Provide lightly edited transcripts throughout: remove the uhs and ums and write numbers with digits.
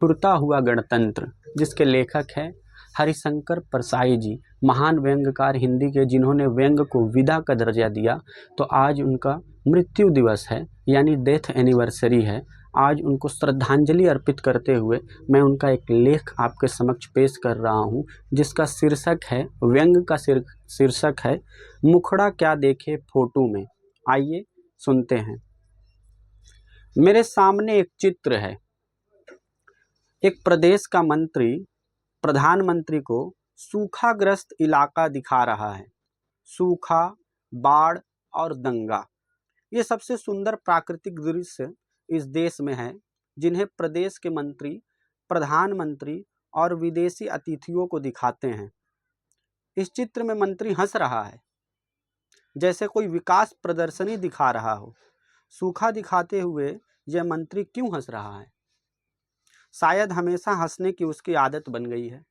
टूटता हुआ गणतंत्र, जिसके लेखक हैं हरिशंकर परसाई जी, महान व्यंग्यकार हिंदी के, जिन्होंने व्यंग्य को विधा का दर्जा दिया। तो आज उनका मृत्यु दिवस है, यानी डेथ एनिवर्सरी है। आज उनको श्रद्धांजलि अर्पित करते हुए मैं उनका एक लेख आपके समक्ष पेश कर रहा हूँ, जिसका शीर्षक है, व्यंग्य का शीर्षक है, मुखड़ा क्या देखे फोटो में। आइए सुनते हैं। मेरे सामने एक चित्र है। एक प्रदेश का मंत्री प्रधानमंत्री को सूखाग्रस्त इलाका दिखा रहा है। सूखा, बाढ़ और दंगा, ये सबसे सुंदर प्राकृतिक दृश्य इस देश में है, जिन्हें प्रदेश के मंत्री, प्रधानमंत्री और विदेशी अतिथियों को दिखाते हैं। इस चित्र में मंत्री हंस रहा है, जैसे कोई विकास प्रदर्शनी दिखा रहा हो। सूखा दिखाते हुए यह मंत्री क्यों हंस रहा है? शायद हमेशा हंसने की उसकी आदत बन गई है,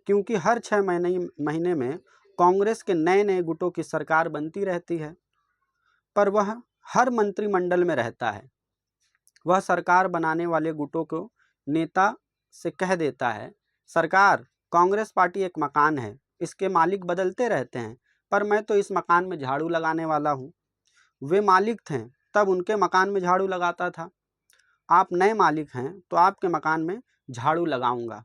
क्योंकि हर 6 महीने में कांग्रेस के नए नए गुटों की सरकार बनती रहती है, पर वह हर मंत्रिमंडल में रहता है। वह सरकार बनाने वाले गुटों को नेता से कह देता है, सरकार, कांग्रेस पार्टी एक मकान है, इसके मालिक बदलते रहते हैं, पर मैं तो इस मकान में झाड़ू लगाने वाला हूँ। वे मालिक थे तब उनके मकान में झाड़ू लगाता था, आप नए मालिक हैं तो आपके मकान में झाड़ू लगाऊंगा।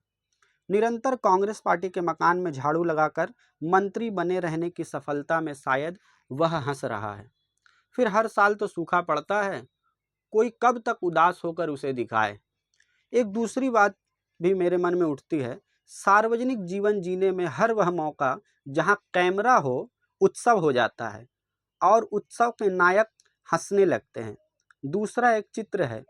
निरंतर कांग्रेस पार्टी के मकान में झाड़ू लगाकर मंत्री बने रहने की सफलता में शायद वह हंस रहा है। फिर हर साल तो सूखा पड़ता है, कोई कब तक उदास होकर उसे दिखाए। एक दूसरी बात भी मेरे मन में उठती है, सार्वजनिक जीवन जीने में हर वह मौका जहां कैमरा हो, उत्सव हो जाता है और उत्सव के नायक हंसने लगते हैं। दूसरा एक चित्र है,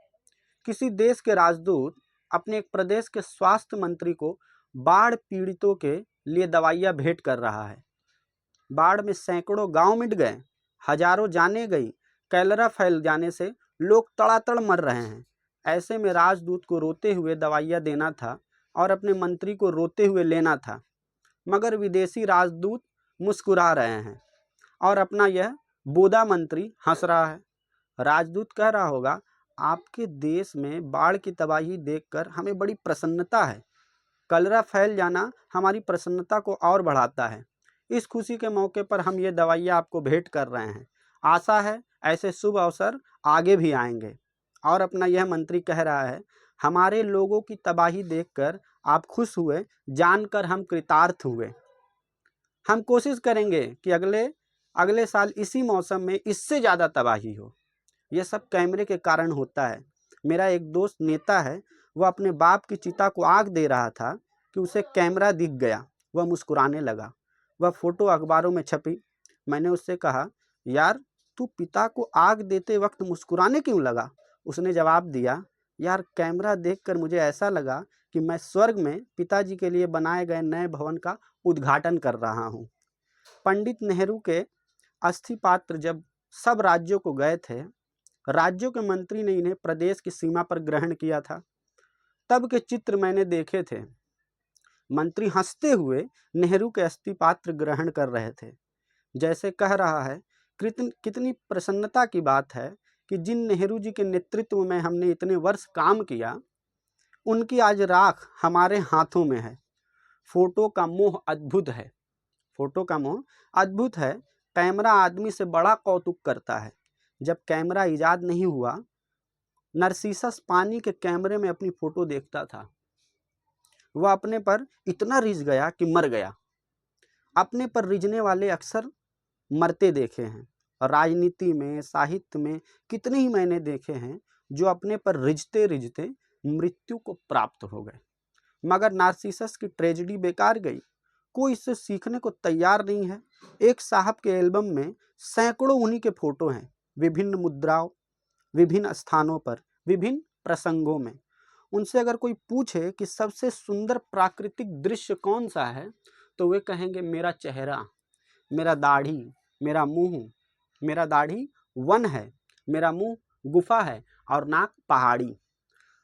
किसी देश के राजदूत अपने एक प्रदेश के स्वास्थ्य मंत्री को बाढ़ पीड़ितों के लिए दवाइयाँ भेंट कर रहा है। बाढ़ में सैकड़ों गांव मिट गए, हजारों जानें गई, कलेरा फैल जाने से लोग तड़ातड़ मर रहे हैं। ऐसे में राजदूत को रोते हुए दवाइयाँ देना था और अपने मंत्री को रोते हुए लेना था, मगर विदेशी राजदूत मुस्कुरा रहे हैं और अपना यह बोदा मंत्री हंस रहा है। राजदूत कह रहा होगा, आपके देश में बाढ़ की तबाही देखकर हमें बड़ी प्रसन्नता है, कलरा फैल जाना हमारी प्रसन्नता को और बढ़ाता है। इस खुशी के मौके पर हम ये दवाइयाँ आपको भेंट कर रहे हैं, आशा है ऐसे शुभ अवसर आगे भी आएंगे। और अपना यह मंत्री कह रहा है, हमारे लोगों की तबाही देखकर आप खुश हुए, जानकर हम कृतार्थ हुए। हम कोशिश करेंगे कि अगले साल इसी मौसम में इससे ज़्यादा तबाही हो। यह सब कैमरे के कारण होता है। मेरा एक दोस्त नेता है, वह अपने बाप की चिता को आग दे रहा था कि उसे कैमरा दिख गया, वह मुस्कुराने लगा। वह फोटो अखबारों में छपी। मैंने उससे कहा, यार तू पिता को आग देते वक्त मुस्कुराने क्यों लगा? उसने जवाब दिया, यार कैमरा देखकर मुझे ऐसा लगा कि मैं स्वर्ग में पिताजी के लिए बनाए गए नए भवन का उद्घाटन कर रहा हूँ। पंडित नेहरू के अस्थि पात्र जब सब राज्यों को गए थे, राज्यों के मंत्री ने इन्हें प्रदेश की सीमा पर ग्रहण किया था। तब के चित्र मैंने देखे थे। मंत्री हंसते हुए नेहरू के अस्थि पात्र ग्रहण कर रहे थे, जैसे कह रहा है, कितनी प्रसन्नता की बात है कि जिन नेहरू जी के नेतृत्व में हमने इतने वर्ष काम किया, उनकी आज राख हमारे हाथों में है। फोटो का मोह अद्भुत है, फोटो का मोह अद्भुत है। कैमरा आदमी से बड़ा कौतुक करता है। जब कैमरा इजाद नहीं हुआ, नरसिसस पानी के कैमरे में अपनी फोटो देखता था। वह अपने पर इतना रिझ गया कि मर गया। अपने पर रिझने वाले अक्सर मरते देखे हैं। राजनीति में, साहित्य में कितने ही मैंने देखे हैं जो अपने पर रिझते रिझते मृत्यु को प्राप्त हो गए। मगर नार्सिसस की ट्रेजेडी बेकार गई। कोई इससे सीखने को तैयार नहीं है। एक साहब के एल्बम में सैकड़ों उन्हीं के फोटो हैं, विभिन्न मुद्राओं, विभिन्न स्थानों पर, विभिन्न प्रसंगों में। उनसे अगर कोई पूछे कि सबसे सुंदर प्राकृतिक दृश्य कौन सा है, तो वे कहेंगे, मेरा चेहरा, मेरा दाढ़ी, मेरा मुंह। मेरा दाढ़ी वन है, मेरा मुंह गुफा है और नाक पहाड़ी।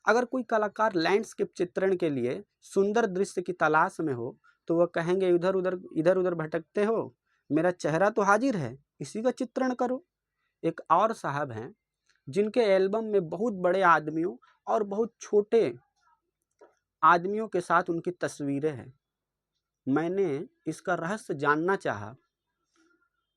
अगर कोई कलाकार लैंडस्केप चित्रण के लिए सुंदर दृश्य की तलाश में हो, तो वह कहेंगे, इधर उधर भटकते हो, मेरा चेहरा तो हाजिर है, इसी का चित्रण करो। एक और साहब हैं जिनके एल्बम में बहुत बड़े आदमियों और बहुत छोटे आदमियों के साथ उनकी तस्वीरें हैं। मैंने इसका रहस्य जानना चाहा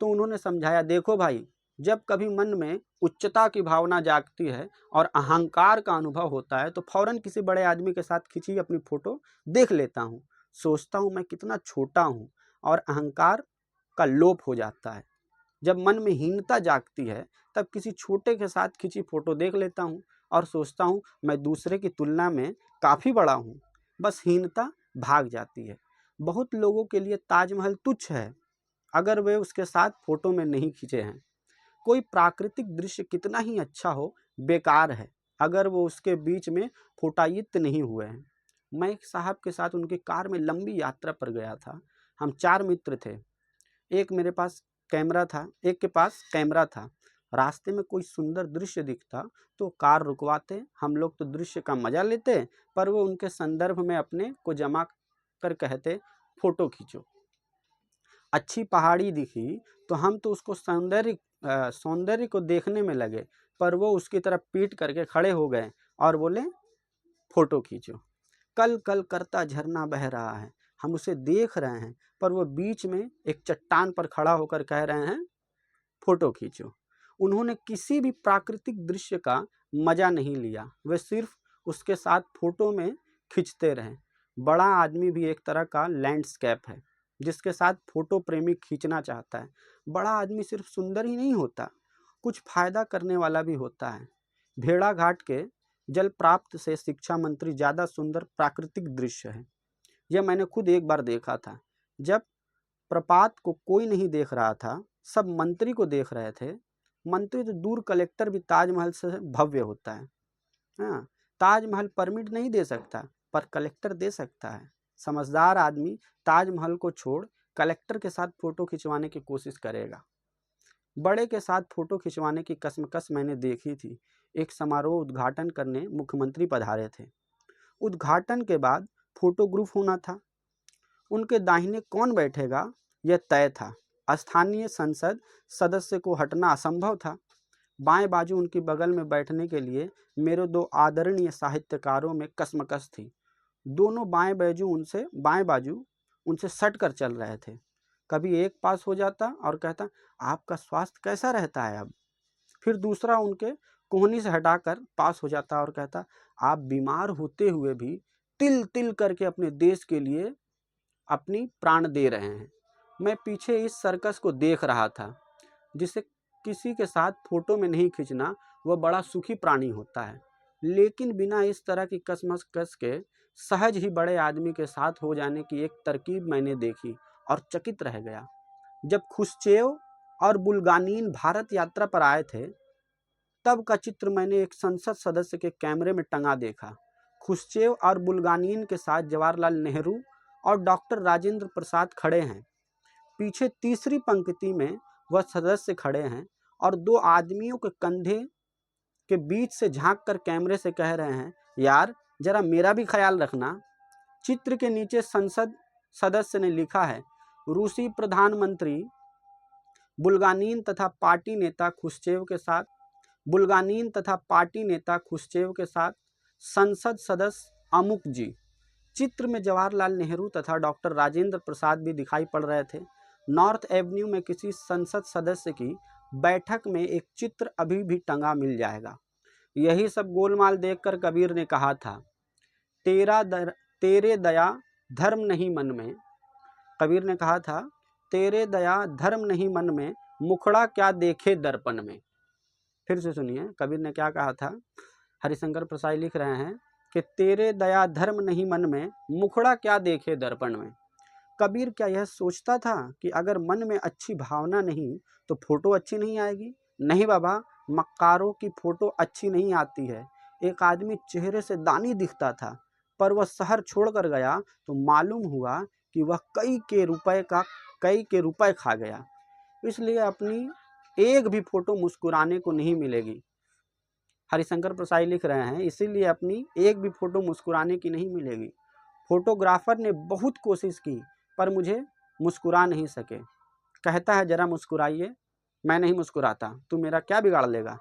तो उन्होंने समझाया, देखो भाई, जब कभी मन में उच्चता की भावना जागती है और अहंकार का अनुभव होता है तो फौरन किसी बड़े आदमी के साथ खिंची अपनी फोटो देख लेता हूँ, सोचता हूँ मैं कितना छोटा हूँ और अहंकार का लोप हो जाता है। जब मन में हीनता जागती है तब किसी छोटे के साथ खिंची फोटो देख लेता हूँ और सोचता हूँ मैं दूसरे की तुलना में काफ़ी बड़ा हूँ। बस हीनता भाग जाती है। बहुत लोगों के लिए ताजमहल तुच्छ है अगर वे उसके साथ फोटो में नहीं खींचे हैं। कोई प्राकृतिक दृश्य कितना ही अच्छा हो, बेकार है अगर वो उसके बीच में फोटायुक्त नहीं हुए हैं। मैं एक साहब के साथ उनकी कार में लंबी यात्रा पर गया था। हम 4 मित्र थे। एक मेरे पास कैमरा था, एक के पास कैमरा था। रास्ते में कोई सुंदर दृश्य दिखता तो कार रुकवाते, हम लोग तो दृश्य का मजा लेते, पर वो उनके संदर्भ में अपने को जमा कर कहते, फोटो खींचो। अच्छी पहाड़ी दिखी तो हम तो उसको सौंदर्य को देखने में लगे, पर वो उसकी तरफ पीठ करके खड़े हो गए और बोले फोटो खींचो। कल कल करता झरना बह रहा है, हम उसे देख रहे हैं, पर वो बीच में एक चट्टान पर खड़ा होकर कह रहे हैं फोटो खींचो। उन्होंने किसी भी प्राकृतिक दृश्य का मजा नहीं लिया, वे सिर्फ उसके साथ फोटो में खींचते रहे। बड़ा आदमी भी एक तरह का लैंडस्केप है जिसके साथ फोटो प्रेमी खींचना चाहता है। बड़ा आदमी सिर्फ सुंदर ही नहीं होता, कुछ फायदा करने वाला भी होता है। भेड़ाघाट के जल प्राप्त से शिक्षा मंत्री ज़्यादा सुंदर प्राकृतिक दृश्य है। यह मैंने खुद एक बार देखा था। जब प्रपात को कोई नहीं देख रहा था, सब मंत्री को देख रहे थे। मंत्री तो दूर, कलेक्टर भी ताजमहल से भव्य होता है। हाँ, ताजमहल परमिट नहीं दे सकता, पर कलेक्टर दे सकता है। समझदार आदमी ताजमहल को छोड़ कलेक्टर के साथ फोटो खिंचवाने की कोशिश करेगा। बड़े के साथ फोटो खिंचवाने की कसमकस मैंने देखी थी। एक समारोह उद्घाटन करने मुख्यमंत्री पधारे थे। उद्घाटन के बाद फोटो ग्रुप होना था। उनके दाहिने कौन बैठेगा यह तय था। स्थानीय संसद सदस्य को हटना असंभव था। बाएं बाजू उनकी बगल में बैठने के लिए मेरे 2 आदरणीय साहित्यकारों में कसमकस थी। दोनों बाएं बाजू उनसे सट कर चल रहे थे। कभी एक पास हो जाता और कहता, आपका स्वास्थ्य कैसा रहता है अब? फिर दूसरा उनके कोहनी से हटाकर पास हो जाता और कहता, आप बीमार होते हुए भी तिल तिल करके अपने देश के लिए अपनी प्राण दे रहे हैं। मैं पीछे इस सर्कस को देख रहा था। जिसे किसी के साथ फोटो में नहीं खींचना, वह बड़ा सुखी प्राणी होता है। लेकिन बिना इस तरह की कसमकस के सहज ही बड़े आदमी के साथ हो जाने की एक तरकीब मैंने देखी और चकित रह गया। जब खुश्चेव और बुल्गानिन भारत यात्रा पर आए थे, तब का चित्र मैंने एक संसद सदस्य के कैमरे में टंगा देखा। खुश्चेव और बुल्गानिन के साथ जवाहरलाल नेहरू और डॉक्टर राजेंद्र प्रसाद खड़े हैं। पीछे तीसरी पंक्ति में वह सदस्य खड़े हैं और 2 आदमियों के कंधे के बीच से झांक कर कैमरे से कह रहे हैं, यार जरा मेरा भी ख्याल रखना। चित्र के नीचे संसद सदस्य ने लिखा है, रूसी प्रधानमंत्री बुल्गानिन तथा पार्टी नेता खुश्चेव के साथ संसद सदस्य अमुक जी। चित्र में जवाहरलाल नेहरू तथा डॉक्टर राजेंद्र प्रसाद भी दिखाई पड़ रहे थे। नॉर्थ एवेन्यू में किसी संसद सदस्य की बैठक में एक चित्र अभी भी टंगा मिल जाएगा। यही सब गोलमाल देखकर कबीर ने कहा था, तेरे दया धर्म नहीं मन में। कबीर ने कहा था, तेरे दया धर्म नहीं मन में, मुखड़ा क्या देखे दर्पण में। फिर से सुनिए कबीर ने क्या कहा था। हरिशंकर प्रसाद लिख रहे हैं कि तेरे दया धर्म नहीं मन में, मुखड़ा क्या देखे दर्पण में। कबीर क्या यह सोचता था कि अगर मन में अच्छी भावना नहीं तो फोटो अच्छी नहीं आएगी? नहीं बाबा, मक्कारों की फोटो अच्छी नहीं आती है। एक आदमी चेहरे से दानी दिखता था, पर वह शहर छोड़कर गया तो मालूम हुआ कि वह कई के रुपए खा गया। इसलिए अपनी एक भी फोटो मुस्कुराने को नहीं मिलेगी। हरिशंकर प्रसाद लिख रहे हैं, इसीलिए अपनी एक भी फोटो मुस्कुराने की नहीं मिलेगी। फोटोग्राफर ने बहुत कोशिश की पर मुझे मुस्कुरा नहीं सके। कहता है, जरा मुस्कुराइए। मैं नहीं मुस्कुराता, तू मेरा क्या बिगाड़ लेगा?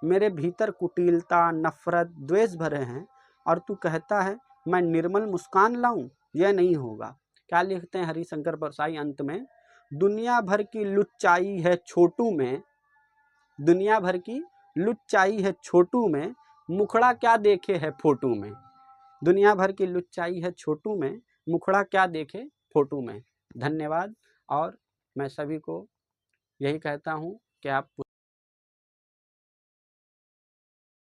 मेरे भीतर कुटिलता, नफरत, द्वेष भरे हैं और तू कहता है मैं निर्मल मुस्कान लाऊं, यह नहीं होगा। क्या लिखते हैं हरिशंकर परसाई अंत में? दुनिया भर की लुच्चाई है छोटू में, दुनिया भर की लुच्चाई है छोटू में, मुखड़ा क्या देखे है फोटू में। दुनिया भर की लुच्चाई है छोटू में, मुखड़ा क्या देखे फोटू में। धन्यवाद। और मैं सभी को यही कहता हूँ कि आप